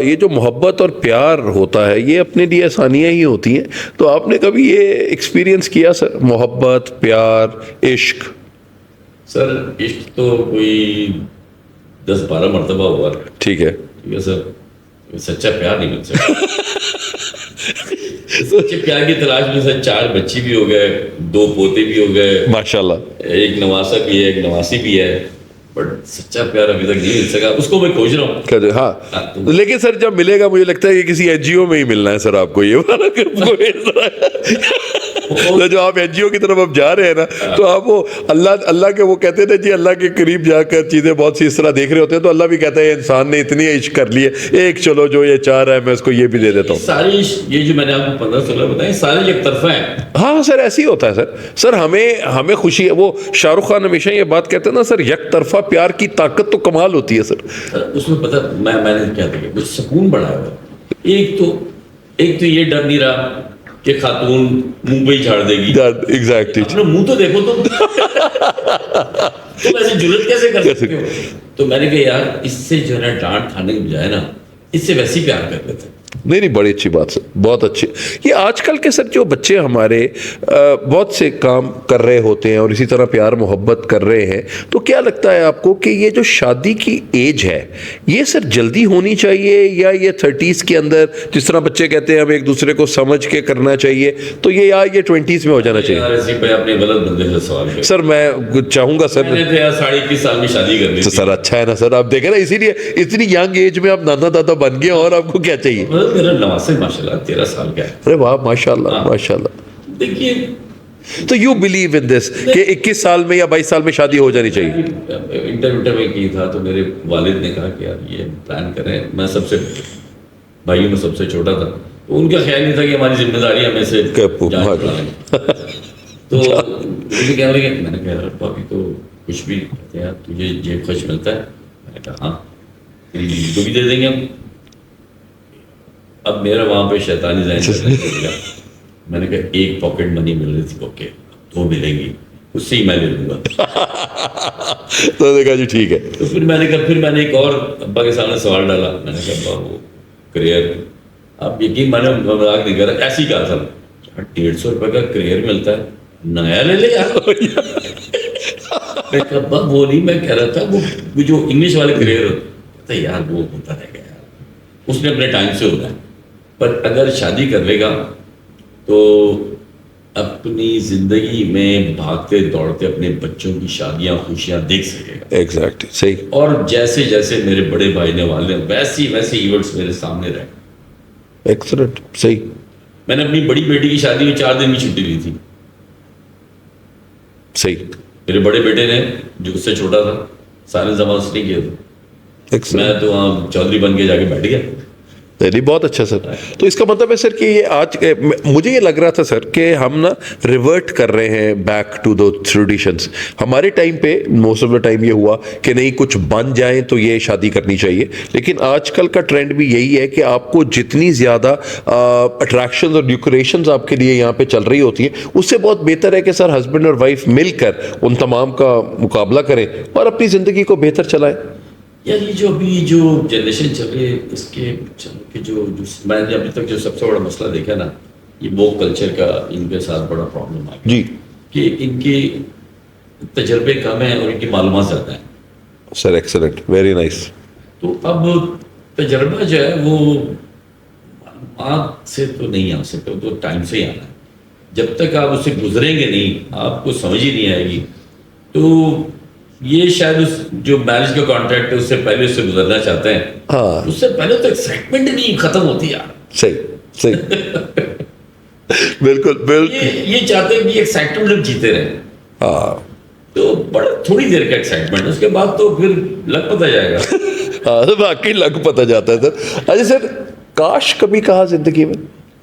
ये जो मोहब्बत और प्यार होता है ये अपने लिए आसानियां ही होती हैं। तो आपने कभी ये एक्सपीरियंस किया सर, मोहब्बत, प्यार, इश्क? सर इश्क तो कोई 10-12 मरतबा हुआ। ठीक है सर, सच्चा प्यार नहीं मिल सकता। सच्चे प्यार की तलाश में सर 4 बच्चे भी हो गए, 2 पोते भी हो गए माशाल्लाह, एक नवासा भी है, एक नवासी भी है, बट सच्चा प्यार अभी तक नहीं मिल सका। उसको मैं खोज रहा हूँ। हाँ लेकिन सर जब मिलेगा मुझे लगता है कि किसी NGO में ही मिलना है सर आपको ये वाला तो जो आप एनजीओ की तरफ अब जा रहे हैं ना, तो आप वो अल्लाह के वो कहते हैं ना जी, अल्लाह के करीब जाकर चीजें बहुत सी इस तरह देख रहे होते हैं, तो अल्लाह भी कहता है इंसान ने इतनी इश्क कर ली है, एक चलो जो ये चाह रहा है मैं उसको ये भी दे देता हूँ। सारी ये जो मैंने आपको 15-16 बताए सारे एक तरफा है। हाँ सर, ऐसे ही होता है सर हमें खुशी है। वो शाहरुख खान हमेशा ये बात कहते हैं ना सर, एक तरफा प्यार की ताकत तो कमाल होती है सर। उसमें पता मैंने क्या देखा, मुझे सुकून बड़ा है। एक तो ये डर नहीं रहा कि खातून मुंह पे ही झाड़ देगी। एग्जैक्टली। अपना मुंह तो देखो तुम। तुम ऐसे जुलत कैसे कर सकते हो? तो मैंने कहा यार, इससे जो है ना डांट खाने के बजाय ना, इससे वैसे ही प्यार कर लेते हैं। नहीं, बड़ी अच्छी बात सर, बहुत अच्छी। ये आजकल के सर जो बच्चे हमारे बहुत से काम कर रहे होते हैं और इसी तरह प्यार मोहब्बत कर रहे हैं, तो क्या लगता है आपको कि ये जो शादी की एज है, ये सर जल्दी होनी चाहिए या ये 30s के अंदर, जिस तरह बच्चे कहते हैं हम एक दूसरे को समझ के करना चाहिए, तो ये 20s में हो जाना चाहिए? यार इसी पे आपने गलत बंदे से सवाल किया। सर मैं चाहूंगा सर, मैंने तो यार 21.5 साल में शादी कर ली तो थी। सर अच्छा है ना सर, आप देखें ना, इसीलिए इतनी यंग एज में आप नाना दादा बन गए, और आपको क्या चाहिए? मेरा नवासे माशाल्लाह 13 साल का है। अरे वाह, माशाल्लाह माशाल्लाह। देखिए, तो यू बिलीव इन दिस कि 21 साल में या 22 साल में शादी हो जानी चाहिए? इंटरव्यू में की था तो मेरे वालिद ने कहा कि यार ये प्लान करें। मैं सबसे भाइयों में सबसे छोटा था, तो उनका ख्याल नहीं था कि हमारी जिम्मेदारी हमें से जांच कराएं। तो मुझे क्या लगे, मैंने कहा यार अभी तो कुछ भी कहते हैं, तुझे जेब खर्च मिलता है? मैंने कहा हाँ, तो भी दे देंगे हम। अब मेरा वहां पे शैतानी ज़हन चल गया। मैंने कहा एक पॉकेट मनी मिल रही थी, ओके 2 मिलेंगी, उससे ही मैं ले लूंगा। तो देखा जी ठीक है। तो फिर मैंने एक और अब्बा के सामने सवाल डाला। मैंने कहा अब्बा वो करियर, आप यकीन माने मजाक नहीं कर रहा, ऐसे ही कहा था, 150 रुपए का करियर मिलता है, नया ले ले यार। मैं कहा अब्बा वो नहीं, मैं कह रहा था वो जो इंग्लिश वाले करियर होता है यार, वो होता रहेगा यार, उसने अपने टाइम से होना है। पर अगर शादी कर लेगा तो अपनी जिंदगी में भागते दौड़ते अपने बच्चों की शादियां खुशियां देख सकेगा। एग्जैक्टली सही। और जैसे जैसे मेरे बड़े भाई ने वाले वैसे इवेंट्स मेरे सामने रहे। एक्सीलेंट, सही। मैंने अपनी बड़ी बेटी की शादी में 4 दिन की छुट्टी ली थी। सही। मेरे बड़े बेटे ने, जो उससे छोटा था, सारे जमा उसने किए थे। Excellent. मैं तो वहाँ चौधरी बन के जाके बैठ गया। नहीं, बहुत अच्छा सर। तो इसका मतलब है सर कि ये आज मुझे ये लग रहा था सर कि हम ना रिवर्ट कर रहे हैं बैक टू दो ट्रेडिशंस। हमारे टाइम पे मोस्ट ऑफ द टाइम ये हुआ कि नहीं कुछ बन जाए तो ये शादी करनी चाहिए, लेकिन आजकल का ट्रेंड भी यही है कि आपको जितनी ज़्यादा अट्रैक्शंस और डेकोरेशंस आपके लिए यहाँ पे चल रही होती हैं, उससे बहुत बेहतर है कि सर हस्बैंड और वाइफ मिलकर उन तमाम का मुकाबला करें और अपनी ज़िंदगी को बेहतर चलाएं। यार ये जो अभी जो जनरेशन चल रही है, इसके के जो मैंने अभी तक जो सबसे बड़ा मसला देखा ना, ये वो कल्चर का इनके साथ बड़ा प्रॉब्लम आ गया जी कि इनके तजर्बे कम है और इनकी मालूमात ज़्यादा है। Sir excellent, very nice. तो अब तजर्बा जो है वो मालूमात से तो नहीं आ सकता, तो टाइम से ही आना है। जब तक आप उससे गुजरेंगे नहीं, आपको समझ ही नहीं आएगी। तो ये शायद उस जो मैरिज का कॉन्ट्रैक्ट है उससे पहले उससे गुजरना चाहते हैं। हाँ, उससे पहले तो एक्साइटमेंट नहीं खत्म होती यार। सही सही। बिल्कुल बिल्कुल। ये चाहते हैं कि एक्साइटमेंट लोग जीते रहे। हाँ तो बड़ा थोड़ी देर का एक्साइटमेंट, उसके बाद तो फिर लग पता जाएगा। हाँ, तो वाकई लग पता जाता है सर। अच्छा सर, काश कभी कहा जिंदगी में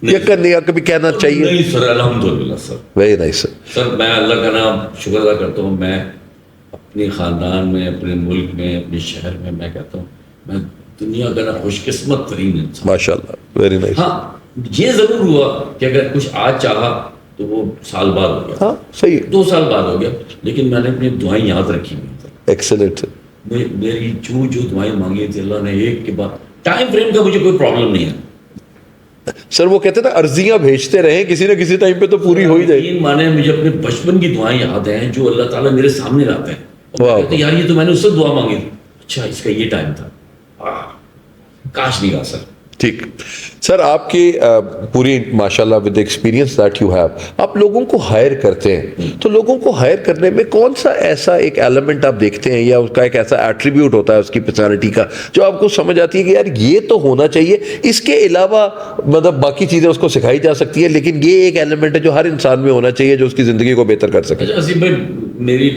या करने या कभी कहना चाहिए? नहीं सर, अल्हम्दुलिल्लाह sir. Very nice sir. Sir मैं अल्लाह का नाम शुक्र अदा करता हूँ, मैं अपने ख़ानदान में, अपने मुल्क में, अपने शहर में, मैं कहता हूँ मैं दुनिया का ना खुशकिस्मत तरीन इंसान। माशाल्लाह, वेरी नाइस। हाँ, ये ज़रूर हुआ कि अगर कुछ आज चाहा तो वो साल बाद हो गया। हाँ सही, 2 साल बाद हो गया, लेकिन मैंने अपनी दुआएं याद रखी हुई। एक्सेलेंट। मेरी जो दुआएं मांगी थी अल्लाह ने एक के बाद, टाइम फ्रेम का मुझे कोई प्रॉब्लम नहीं है सर। वो कहते हैं ना अर्जियां भेजते रहे, किसी ना किसी टाइम पे तो पूरी हो ही जाएगी। माने मुझे अपने बचपन की दुआएं याद हैं जो अल्लाह ताला मेरे सामने लाते हैं। वाह। यार ये तो मैंने उससे दुआ मांगी थी, अच्छा इसका ये टाइम था, काश नहीं गा सर। ठीक सर, आपकी पूरी माशाल्लाह with experience that you have, आप लोगों को हायर करते हैं, तो लोगों को हायर करने में कौन सा ऐसा एक एलिमेंट आप देखते हैं या उसका एक ऐसा एट्रीब्यूट होता है उसकी पर्सनालिटी का जो आपको समझ आती है कि यार ये तो होना चाहिए, इसके अलावा मतलब बाकी चीज़ें उसको सिखाई जा सकती है, लेकिन ये एक एलिमेंट है जो हर इंसान में होना चाहिए जो उसकी ज़िंदगी को बेहतर कर सके? अच्छा असीम भाई,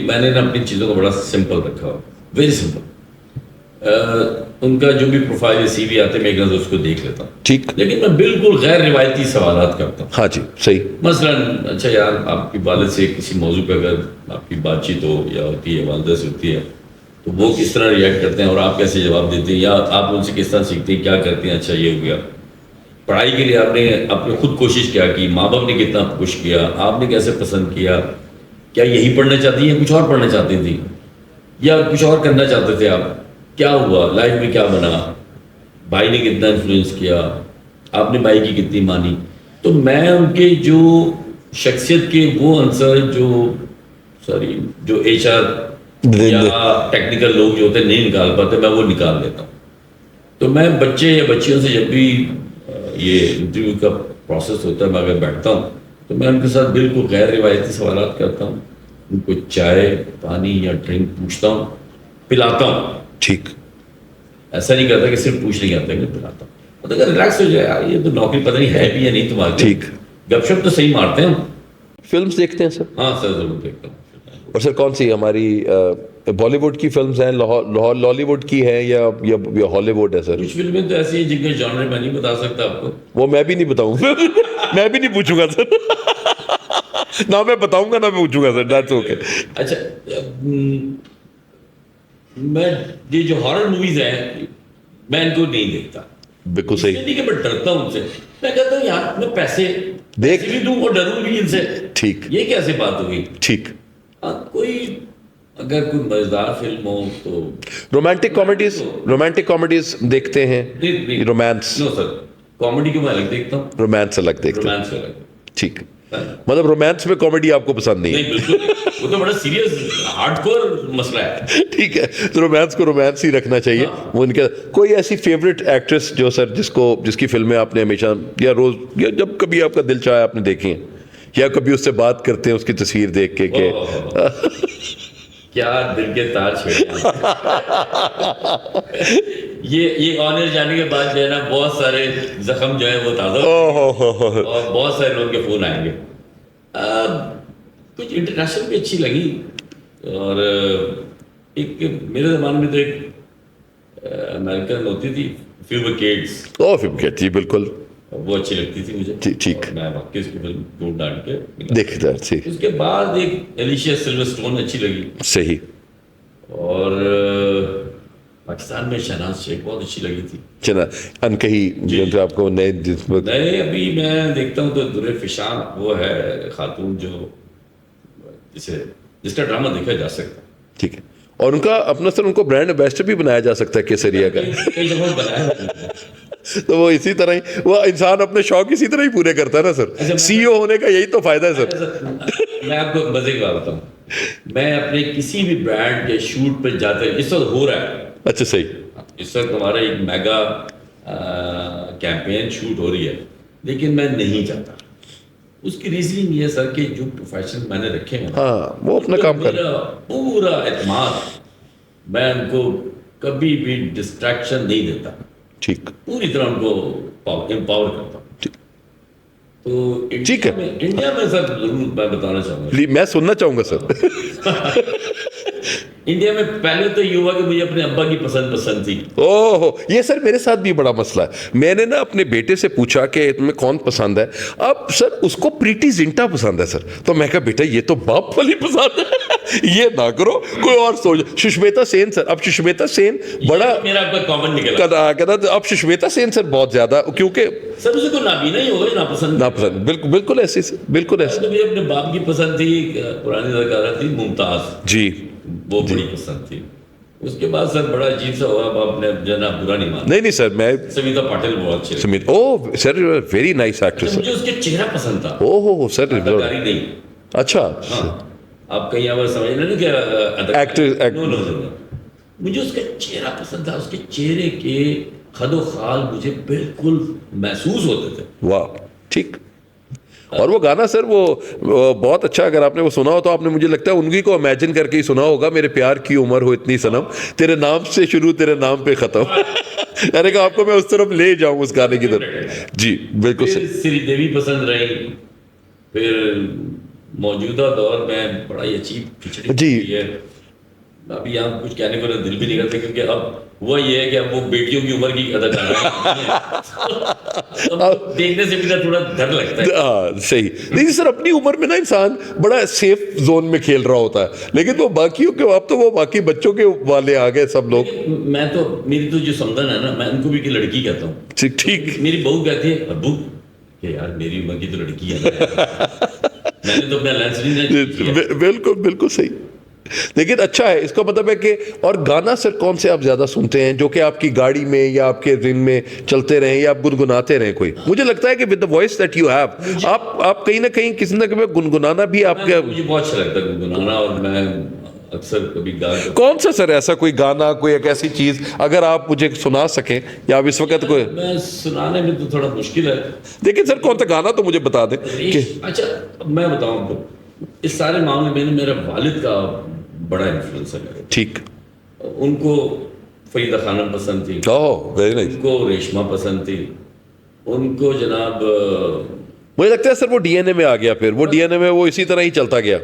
मैंने ना अपनी चीज़ों को बड़ा सिंपल रखा हुआ, वेरी सिंपल। उनका जो भी प्रोफाइल या सीवी आते मैं एक नजर उसको देख लेता हूँ, ठीक, लेकिन मैं बिल्कुल गैर रिवायती सवालात करता हूँ। हाँ जी, सही। मसलन अच्छा यार, आपकी वालिद से किसी मौजू पे अगर आपकी बातचीत हो या होती है, वालिदा से होती है, तो वो किस तरह रिएक्ट करते हैं और आप कैसे जवाब देते हैं, या आप उनसे किस तरह सीखते हैं, क्या करते हैं। अच्छा ये हो गया, पढ़ाई के लिए आपने खुद कोशिश क्या की, माँ बाप ने कितना पुश किया, आपने कैसे पसंद किया, क्या यही पढ़ना चाहती है, कुछ और पढ़ना चाहती थी, या कुछ और करना चाहते थे आप, क्या हुआ लाइफ में, क्या बना, भाई ने कितना इन्फ्लुएंस किया, आपने भाई की कितनी मानी। तो मैं उनके जो शख्सियत के वो आंसर जो HR या टेक्निकल लोग जो होते हैं नहीं निकाल पाते, मैं वो निकाल लेता हूँ। तो मैं बच्चे या बच्चियों से जब भी ये इंटरव्यू का प्रोसेस होता है, मैं अगर बैठता हूँ तो मैं उनके साथ बिल्कुल गैर रिवायती सवालात करता हूँ, उनको चाय पानी या ड्रिंक पूछता हूँ, पिलाता हूँ। ठीक, ऐसा नहीं करता कि सिर्फ पूछने के आते हैं, पिलाता हूँ, मतलब अगर रिलैक्स हो जाए, यार ये तो नौकरी पता नहीं है भी या नहीं तुम्हारी, ठीक। गपशप तो सही मारते हैं हम। फिल्म्स देखते हैं सर? हाँ सर, जरूर देखता हूँ। और सर कौन सी हमारी बॉलीवुड की फिल्म्स हैं, लॉलीवुड की है या हॉलीवुड है सर? कुछ फिल्में तो ऐसी हैं जिनके जॉनर मैं नहीं बता सकता आपको। वो मैं भी नहीं बताऊंगा मैं भी नहीं पूछूंगा सर ना मैं बताऊंगा ना मैं पूछूंगा सर, दैट्स ओके। अच्छा, मैं ये जो हॉरर मूवीज हैं मैं इनको नहीं देखता। बिल्कुल सही। नहीं कि मैं डरता हूँ उनसे, मैं कहता हूँ यार मैं पैसे भी दूं और डरूं भी इनसे। ठीक, ये कैसे बात होगी? ठीक। कोई अगर कोई मजेदार फिल्म हो तो रोमांटिक कॉमेडीज देखते हैं? रोमांस? नो सर, कॉमेडी को मैं अलग देखता हूँ, रोमांस अलग देखते हैं। रोमांस अलग। ठीक, मतलब रोमांस में कॉमेडी आपको पसंद नहीं है? नहीं बिल्कुल नहीं। वो तो बड़ा सीरियस हार्डकोर मसला है। ठीक है, तो रोमांस को रोमांस ही रखना चाहिए। हाँ। वो उनके कोई ऐसी फेवरेट एक्ट्रेस जो सर जिसकी फिल्में आपने हमेशा या रोज या जब कभी आपका दिल चाहे आपने देखी हैं, या कभी उससे बात करते हैं उसकी तस्वीर देख के क्या दिल के तार छेड़े ये ऑनर जाने के बाद जो है ना, बहुत सारे जख्म जो है वो ताजा और बहुत सारे लोगों के फोन आएंगे। कुछ इंटरनेशनल भी अच्छी लगी, और एक मेरे जमाने में तो एक अमेरिकन होती थी फ्यूबकेट्स। जी बिल्कुल, वो अच्छी लगती थी मुझे। ठीक, मैं वाकई उसकी फिल्म ढूंढ डाल के देखता थी। उसके बाद एक एलिशिया सिल्वरस्टोन अच्छी लगी। सही। और पाकिस्तान में शहनाज शेख बहुत अच्छी लगी थी। चना अनकही जो आपको नए अभी मैं देखता हूँ तो दुर्रे फिशान वो है खातून जो जिसका ड्रामा देखा जा सकता है। ठीक है, और उनका अपना सर उनको ब्रांड एम्बेसडर भी बनाया जा सकता है केसरिया का। कई जगह बनाया तो वो इसी तरह ही वो इंसान अपने शौक इसी तरह ही पूरे करता है ना सर। CEO होने का यही तो फायदा है सर। मैं आपको मजे की बात बताऊं, मैं अपने किसी भी ब्रांड के शूट पे जाते इस वक्त हो रहा है। अच्छा सही। इस वक्त हमारा एक मेगा कैंपेन शूट हो रही है, लेकिन मैं नहीं जाता। उसकी रीजनिंग ये सर कि जो प्रोफेशनल मैंने रखे हैं, हाँ, वो अपना काम कर पूरा एतमाद, मैं उनको कभी भी डिस्ट्रैक्शन नहीं देता। ठीक, पूरी तरह उनको एम्पावर करता हूँ। तो ठीक है, इंडिया में सर जरूर मैं बताना चाहूंगा, मैं सुनना चाहूंगा सर। इंडिया में पहले तो ये हुआ कि मुझे अपने अब्बा की पसंद थी। ओहो, ये सर मेरे साथ भी बड़ा मसला है। मैंने ना अपने बेटे से पूछा कि तुम्हें कौन पसंद है, अब सर उसको प्रीति जिंटा पसंद है सर। तो मैं कहा बेटा ये तो बाप वाली पसंद है, ये ना करो, कोई और सोच। सुष्मिता सेन सर, अब सुष्मिता सेन बड़ा मेरा आपका कॉमन निकला कहता अब सुष्मिता सेन सर बहुत ज्यादा, क्योंकि सर उसे कोई नाबीना ही होगा, नापसंद। बिल्कुल ऐसे, बिल्कुल ऐसे। तो मुझे अपने बाप की पसंद थी, पुरानी अदाकारा थी मुमताज जी, वो बड़ी पसंद थी। उसके बाद सर बड़ा अजीब सा हुआ, बाप ने जना बुरा नहीं माना। नहीं सर, मैं समीता पाटिल बहुत अच्छी। Samita, oh sir very nice actress. मुझे उसके चेहरा पसंद था। ओहो सर, अदाकारी नहीं। अच्छा, आप कहीं आवाज समझ लेना क्या एक्टर। नो, मुझे उसका चेहरा पसंद था, उसके चेहरे के खदो खाल मुझे बिल्कुल महसूस होते थे। वाह, ठीक। और वो गाना सर वो बहुत अच्छा, अगर आपने वो सुना हो तो आपने, मुझे लगता है उन्हीं को इमेजिन करके ही सुना होगा, मेरे प्यार की उम्र हो इतनी सनम, तेरे नाम से शुरू तेरे नाम पे खत्म। अरे कहा आपको मैं उस तरफ ले जाऊं उस गाने की तरफ। जी बिल्कुल फिर सही। श्रीदेवी पसंद रही, फिर मौजूदा दौर में बड़ा ही अजीब खिचड़ी जी। हुई है। अभी यहाँ कुछ कहने को दिल भी नहीं करते, क्योंकि अब हुआ ये है कि अब वो बेटियों की उम्र की अदाकारा नहीं है। अब देखने से भी ना थोड़ा डर लगता है। हाँ सही। नहीं सर, अपनी उम्र में ना इंसान बड़ा सेफ जोन में खेल रहा होता है, लेकिन वो बाकियों के, अब तो वो बाकी बच्चों के वाले आ गए सब लोग। मैं तो, मेरी तो जो समधन है ना, मैं उनको भी की लड़की कहता हूँ। ठीक ठीक। मेरी बहू कहती है अब्बू कि यार मेरी उम्र की तो लड़की है ना। मैंने तो अपना लेंस नहीं बिल्कुल बिल्कुल सही। लेकिन अच्छा है, इसका मतलब है कि, और गाना सर कौन से आप ज्यादा सुनते हैं जो कि आपकी गाड़ी में या आपके दिन में चलते रहें या आप गुनगुनाते रहें कोई? मुझे लगता है कि with the voice that you have, आप कहीं ना कहीं किसी ना कहीं गुनगुनाना भी आपके, मुझे बहुत अच्छा लगता है गुनगुनाना, और मैं अक्सर कभी गा के। कौन सा सर ऐसा कोई गाना, कोई एक ऐसी चीज अगर आप मुझे सुना सकें, या आप इस वक्त कोई? मैं सुनाने में तो थोड़ा मुश्किल है। देखिए सर, कौन सा गाना तो मुझे बता दें कि। अच्छा, अब मैं बताऊं आपको, इस सारे मामले में मेरे वालिद का बड़ा इन्फ्लुएंस है मेरे। ठीक। उनको फरीदा खानम पसंद थी, ओह वेरी नाइस। उनको रेशमा पसंद थी, उनको जनाब मुझे लगता है सर वो डीएनए में आ गया, फिर वो डीएनए में वो इसी तरह ही चलता गया।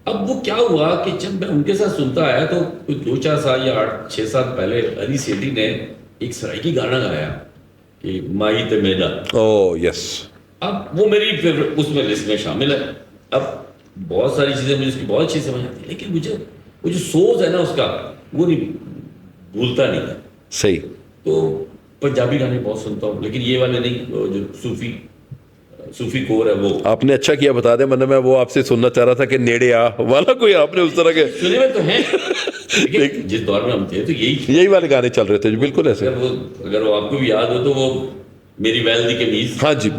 अब वो क्या हुआ कि जब मैं उनके साथ सुनता आया तो कुछ 2-4 साल या 8-6 साल पहले अली सेठी ने एक सराइकी गाना गाया कि माही ते मेरा। Oh yes. अब वो मेरी फेवरेट उसमें लिस्ट में शामिल है। अब बहुत सारी चीजें मुझे उसकी बहुत अच्छी समझ आती है, लेकिन मुझे वो जो सोच है ना उसका, वो नहीं भूलता नहीं है। सही। तो पंजाबी गाने बहुत सुनता हूँ, लेकिन ये वाले नहीं, वो जो सूफी कोर है वो। आपने अच्छा किया बता दें, मतलब मैं वो आपसे सुनना चाह रहा था कि नेड़े आ वाला कोई आपने उस तरह के सुने में तो हैं, लेकिन जिस दौर में हम थे तो यही वाले गाने चल रहे थे जी, बिल्कुल ऐसे। अगर वो आपको भी याद हो तो वो मेरी वैल दी कमीज। हाँ जी।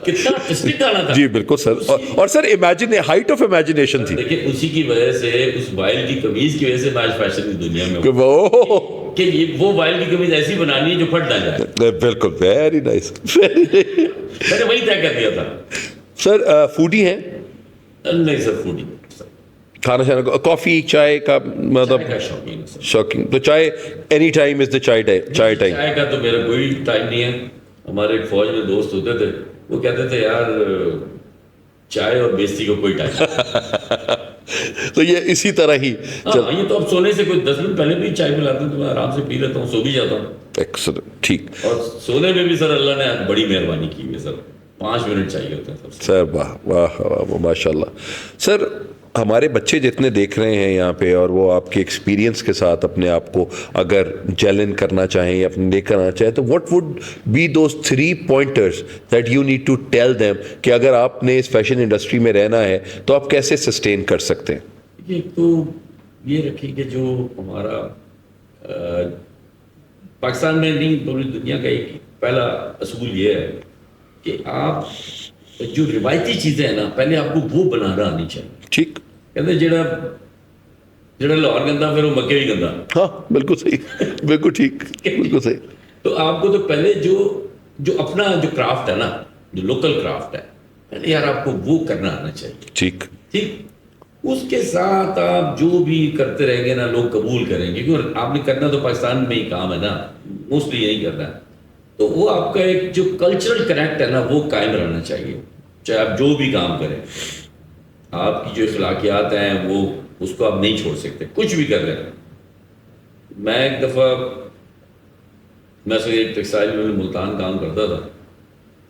कितना इंटरेस्टिंग गाना था जी बिल्कुल सर। और sir imagine, height of imagination थी। देखिए उसी की वजह से, उस वाइल की कमीज की वजह से मैं आज फैशन की दुनिया में हूं। वो कि ये वो वाइल की कमीज ऐसी बनानी है जो फट ना जाए। बिल्कुल, वेरी नाइस। मैंने वही तय कर दिया था। सर फूडी हैं? नहीं सर, फूडी खाना शाना, कॉफी चाय का मतलब का शौकीन है सर। शौकीन? तो चाय एनी टाइम इज द चाय टाइम। चाय का तो मेरा कोई टाइम नहीं है। हमारे एक फौज में दोस्त होते थे, वो कहते थे यार चाय और बेइज्जती को कोई टाइम। तो ये इसी तरह ही हाँ, ये तो अब सोने से कोई 10 मिनट पहले भी चाय पिलाते हैं तो मैं आराम से पी लेता हूँ, सो भी जाता हूँ। एक्सीलेंट, ठीक। और सोने में भी सर अल्लाह ने बड़ी मेहरबानी की है सर, 5 मिनट चाहिए होते हैं सर। वाह वाह वाह, माशाल्लाह। सर हमारे बच्चे जितने देख रहे हैं यहाँ पे, और वो आपके एक्सपीरियंस के साथ अपने आप को अगर जेल इन करना चाहें या अपने लेकर आना चाहें, तो what would be those 3 pointers that you need to tell them कि अगर आपने इस फैशन इंडस्ट्री में रहना है तो आप कैसे सस्टेन कर सकते हैं? एक तो ये रखिए कि जो हमारा पाकिस्तान में नहीं, पूरी दुनिया का एक पहला असूल ये है कि आप जो रिवायती चीजें हैं ना, पहले आपको वो बनाना आनी चाहिए। ठीक। कहते जेड़ा जेड़ा लाहौर गंदा फिर वो मक्के भी गंदा। हाँ बिल्कुल सही, बिल्कुल ठीक, बिल्कुल सही। तो आपको तो पहले जो जो अपना जो क्राफ्ट है ना, जो लोकल क्राफ्ट है, पहले यार आपको वो करना आना चाहिए। ठीक। ठीक, उसके साथ आप जो भी करते रहेंगे ना, लोग कबूल करेंगे, क्योंकि आपने करना तो पाकिस्तान में ही काम है ना, मोस्टली यही करना है। तो वो आपका एक जो कल्चरल कनेक्ट है ना, वो कायम रहना चाहिए, चाहे आप जो भी काम करें। आपकी जो अखलाकियात हैं वो, उसको आप नहीं छोड़ सकते, कुछ भी कर लें। मैं एक दफ़ा, मैं एक टेक्सटाइल में मुल्तान काम करता था,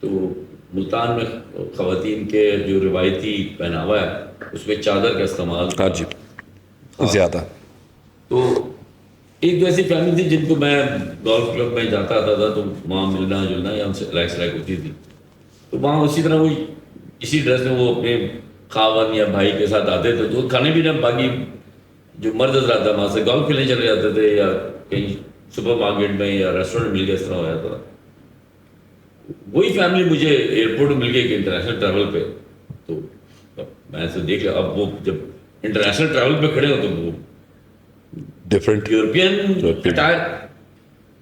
तो मुल्तान में ख़वातीन के जो रिवायती पहनावा है उसमें चादर का इस्तेमाल। हाँ जी, ज़्यादा। तो एक ऐसी फैमिली थी जिनको मैं गोल्फ क्लब में जाता आता था, तो वहाँ मिलना जुलना या हमसे रिलैक्स होती थी। तो वहाँ उसी तरह वो इसी ड्रेस में वो अपने खावन या भाई के साथ आते थे, तो खाने पीने बाकी जो मर्द हज़रात था वहाँ से गोल्फ खेलने चले जाते थे, या कहीं सुपर मार्केट में या रेस्टोरेंट मिल गया, इस तरह हो जाता था। वही फैमिली मुझे एयरपोर्ट मिल गई इंटरनेशनल ट्रैवल पे, तो मैं ऐसे देख लिया। अब वो जब इंटरनेशनल ट्रैवल पे खड़े हो तो वो डिफरेंट यूरोपियन अटायर,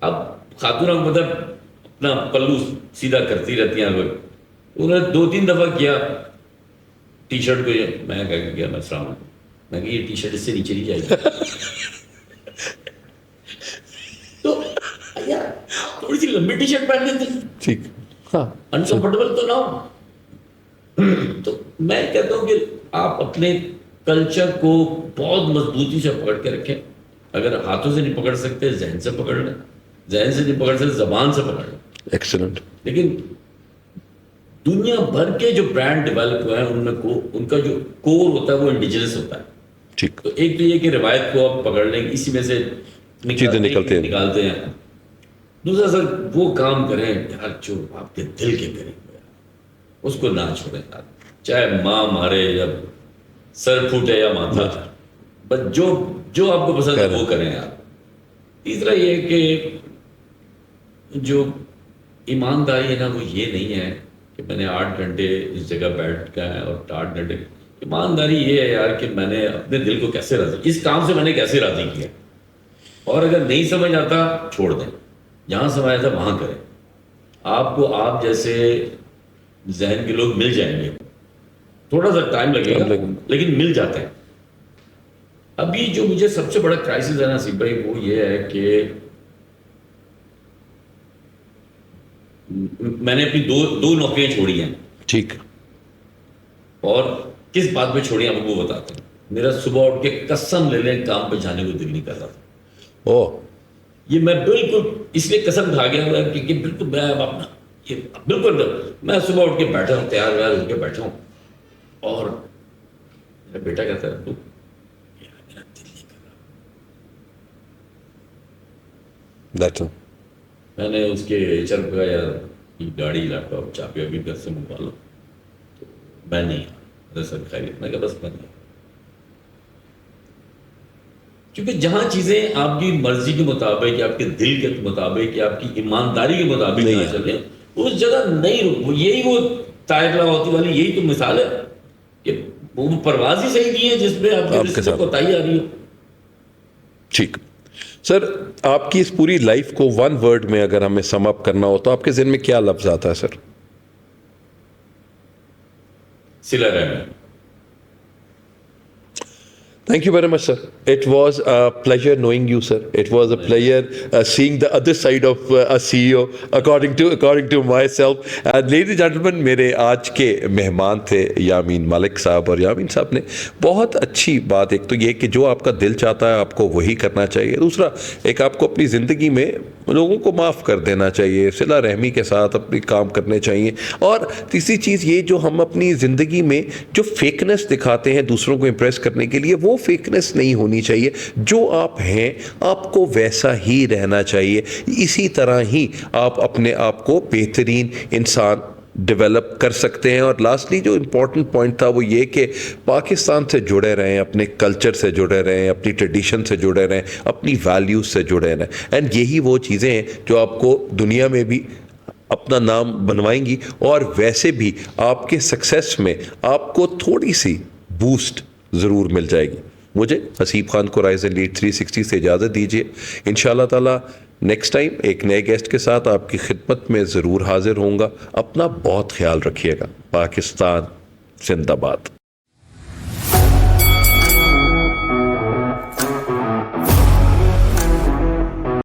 अब खातून मतलब अपना पल्लू सीधा करती रहती हैं लोग, उन्होंने 2-3 दफा किया टी शर्ट को, ये मैं कह गया मैं सलाम, मैं ये टी शर्ट इससे नीचे नहीं जाएगी। तो यार थोड़ी सी लंबी टी शर्ट पहन लेते, ठीक, हाँ, अनकंफर्टेबल तो ना हो। तो मैं कहता हूँ कि आप अपने कल्चर को बहुत मजबूती से पकड़ के रखें। अगर हाथों से नहीं पकड़ सकते जहन से पकड़ लें, जहन से नहीं पकड़ सकते जबान से पकड़ लें। एक्सीलेंट। लेकिन दुनिया भर के जो ब्रांड डेवलप हुए हैं उनमें को उनका जो कोर होता है वो इंडिजिनस होता है। ठीक, तो एक तो ये कि रिवायत को आप पकड़ लें, इसी में से चीजें निकलते हैं। दूसरा सर वो काम करें यार जो आपके दिल के करीब है, उसको ना छोड़ें यार, चाहे माँ मारे या सर फूटे या माथा, बस जो जो आपको पसंद है वो करें यार। तीसरा ये है कि जो ईमानदारी है ना, वो ये नहीं है कि मैंने 8 घंटे इस जगह बैठ गया है और 8 घंटे। ईमानदारी ये है यार कि मैंने अपने दिल को कैसे राजी, इस काम से मैंने कैसे राजी किया, और अगर नहीं समझ आता छोड़ दें, जहां समझ आता वहां करें। आपको आप जैसे जहन के लोग मिल जाएंगे, थोड़ा सा टाइम लगेगा लेकिन मिल जाते हैं। अभी जो मुझे सबसे बड़ा क्राइसिस है ना नसीब भाई, वो ये है कि मैंने अपनी दो नौकरियां छोड़ी हैं। ठीक, और किस बात पे छोड़ी आपको वो बताता हूँ। मेरा सुबह उठ के कसम ले लें काम पे जाने को दिल नहीं करता था। ओ, ये मैं बिल्कुल इसलिए कसम खा गया हुआ कि बिल्कुल मैं अब अपना ये बिल्कुल मैं सुबह उठ के बैठा हूँ, तैयार व्यार उठ के बैठा हूँ, और मेरा बेटा कहता है तू मेरा दिल नहीं कर रहा। मैंने उसके एचआर को कहा यार ये गाड़ी लैपटॉप चाबी अभी घर से मंगवा लो, तो मैं नहीं, सर खैरियत, मैं कहा बस मैं नहीं। क्योंकि जहां चीजें आपकी मर्जी के मुताबिक या आपके दिल के मुताबिक या आपकी ईमानदारी के मुताबिक ना चले, उस जगह नहीं रुको। यही वो तायकला होती वाली यही तो मिसाल है कि वो परवाज ही सही नहीं है जिसमें आपके साथ कोताही आ रही हो। ठीक सर, आपकी इस पूरी लाइफ को 1 वर्ड में अगर हमें सम अप करना हो तो आपके ज़हन में क्या लफ्ज आता है सर? सिला Rahman. Thank you very much, sir. It was a pleasure knowing you, sir. It was a pleasure seeing the other side of a CEO, according to myself. And ladies and gentlemen, मेरे आज के मेहमान थे यामीन मलिक साहब, और यामीन साहब ने बहुत अच्छी बात, एक तो ये कि जो आपका दिल चाहता है आपको वही करना चाहिए, दूसरा एक आपको अपनी ज़िंदगी में लोगों को माफ़ कर देना चाहिए, सिला रहमी के साथ अपनी काम करने चाहिए, और तीसरी चीज़ ये जो हम अपनी ज़िंदगी में जो फेकनेस दिखाते हैं दूसरों को इम्प्रेस करने के लिए, वो फेकनेस नहीं होनी चाहिए। जो आप हैं आपको वैसा ही रहना चाहिए, इसी तरह ही आप अपने आप को बेहतरीन इंसान डेवलप कर सकते हैं। और लास्टली जो इम्पोर्टेंट पॉइंट था वो ये कि पाकिस्तान से जुड़े रहें, अपने कल्चर से जुड़े रहें, अपनी ट्रेडिशन से जुड़े रहें, अपनी वैल्यूज़ से जुड़े रहें, एंड यही वो चीज़ें हैं जो आपको दुनिया में भी अपना नाम बनवाएंगी, और वैसे भी आपके सक्सेस में आपको थोड़ी सी बूस्ट ज़रूर मिल जाएगी। मुझे हसीब खान को राइज एंड लीड 360 से इजाज़त दीजिए। इंशाल्लाह ताला नेक्स्ट टाइम एक नए गेस्ट के साथ आपकी खिदमत में ज़रूर हाजिर होऊंगा। अपना बहुत ख्याल रखिएगा। पाकिस्तान जिंदाबाद।